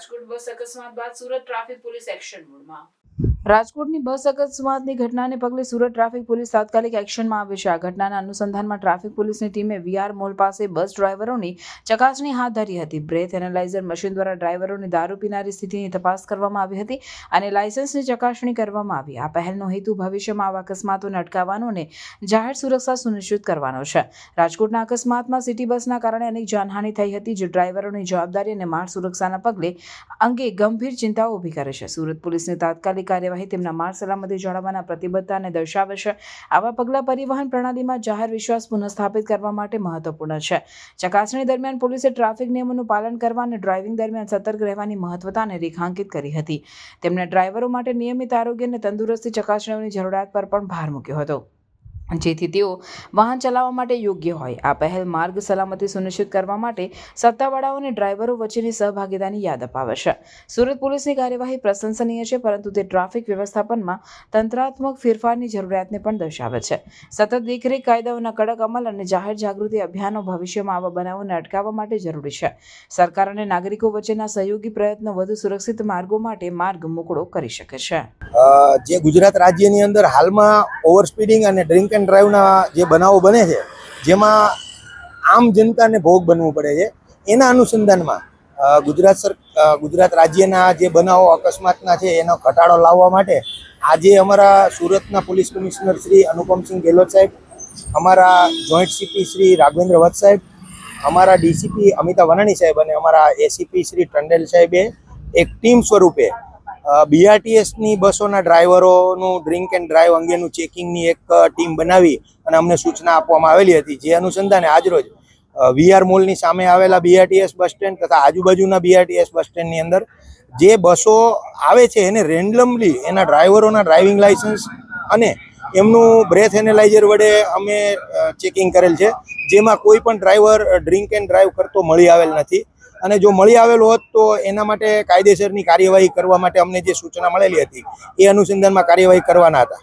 રાજકોટ બસ અકસ્માત બાદ Surat traffic police action મોડમાં। રાજકોટની બસ અકસ્માતની ઘટનાને પગલે સુરત ટ્રાફિક પોલીસ તાત્કાલિક એક્શનમાં આવી છે। આ ઘટનાના અનુસંધાનમાં ટ્રાફિક પોલીસની ટીમે વીઆર મોલ પાસે બસ ડ્રાઈવરોની ચકાસણી હાથ ધરી હતી। બ્રેથ એનાલાઇઝર મશીન દ્વારા ડ્રાઈવરોની દારૂ પીનારી સ્થિતિની તપાસ કરવામાં આવી હતી અને લાયસન્સની ચકાસણી કરવામાં આવી। આ પહેલનો હેતુ ભવિષ્યમાં આવા અકસ્માતોને અટકાવવાનો અને જાહેર સુરક્ષા સુનિશ્ચિત કરવાનો છે। રાજકોટના અકસ્માતમાં સિટી બસના કારણે અનેક જાનહાનિ થઈ હતી, જે ડ્રાઈવરોની જવાબદારી અને માર્ગ સુરક્ષાના પગલે અંગે ગંભીર ચિંતાઓ ઊભી કરે છે। સુરત પોલીસની તાત્કાલિક કાર્યવાહી તેમના માર્ગ સલામતી જાળવવાના પ્રતિબદ્ધતાને દર્શાવે છે। આવા પગલાં પરિવહન પ્રણાલીમાં જાહેર વિશ્વાસ પુનઃસ્થાપિત કરવા માટે મહત્વપૂર્ણ છે। ચકાસણી દરમિયાન પોલીસે ટ્રાફિક નિયમોનું પાલન કરવા અને ડ્રાઇવિંગ દરમિયાન સતર્ક રહેવાની મહત્વતાને રેખાંકિત કરી હતી। તેમણે ડ્રાઈવરો માટે નિયમિત આરોગ્ય અને તંદુરસ્તી ચકાસણીઓની જરૂરિયાત પર પણ ભાર મૂક્યો હતો, જેથી તેઓ વાહન ચલાવવા માટે યોગ્ય હોય। આ પહેલ માર્ગ સલામતી સુનિશ્ચિત કરવા માટે સત્તાવાળાઓ અને ડ્રાઈવરો વચ્ચેની સહભાગીદારીની યાદ અપાવે છે। સુરત પોલીસની કાર્યવાહી પ્રશંસનીય છે, પરંતુ તે ટ્રાફિક વ્યવસ્થાપનમાં તંત્રાત્મક ફેરફારની જરૂરિયાતને પણ દર્શાવે છે। સતત દેખરેખ, કાયદાઓના કડક અમલ અને જાહેર જાગૃતિ અભિયાનો ભવિષ્યમાં આવા બનાવોને અટકાવવા માટે જરૂરી છે। સરકાર અને નાગરિકો વચ્ચેના સહયોગી પ્રયત્નો વધુ સુરક્ષિત માર્ગો માટે માર્ગ મોકળો કરી શકે છે। જે ગુજરાત રાજ્યની અંદર હાલમાં ઓવરસ્પીડિંગ અને ડ્રિંક એન્ડ ડ્રાઈવના જે બનાવો બને છે, જેમાં આમ જનતાને ભોગ બનવું પડે છે, એના અનુસંધાનમાં ગુજરાત રાજ્યના જે બનાવો અકસ્માતના છે એનો ઘટાડો લાવવા માટે આજે અમારા સુરતના પોલીસ કમિશનર શ્રી અનુપમસિંહ ગેહલોત સાહેબ, અમારા જોઈન્ટ સીપી શ્રી રાઘવેન્દ્ર વત્સ સાહેબ, અમારા ડીસીપી અમિતા વનાણી સાહેબ અને અમારા એસીપી શ્રી ટંડેલ સાહેબે એક ટીમ સ્વરૂપે બીઆરટીએસની બસોના ડ્રાઈવરોનું ડ્રિંક એન્ડ ડ્રાઈવ અંગેનું ચેકિંગની એક ટીમ બનાવી અને અમને સૂચના આપવામાં આવેલી હતી। જે અનુસંધાને આજરોજ વીઆર મોલની સામે આવેલા બીઆરટીએસ બસ સ્ટેન્ડ તથા આજુબાજુના બીઆરટીએસ બસ સ્ટેન્ડની અંદર જે બસો આવે છે એને રેન્ડમલી એના ડ્રાઈવરોના ડ્રાઇવિંગ લાયસન્સ અને એમનું બ્રેથ એનાલાઇઝર વડે અમે ચેકિંગ કરેલ છે, જેમાં કોઈ પણ ડ્રાઈવર ડ્રિંક એન્ડ ડ્રાઈવ કરતો મળી આવેલ નથી। અને જો મળી આવેલો હોત તો એના માટે કાયદેસરની કાર્યવાહી કરવા માટે અમને જે સૂચના મળેલી હતી એ અનુસંધાનમાં કાર્યવાહી કરવાના હતા।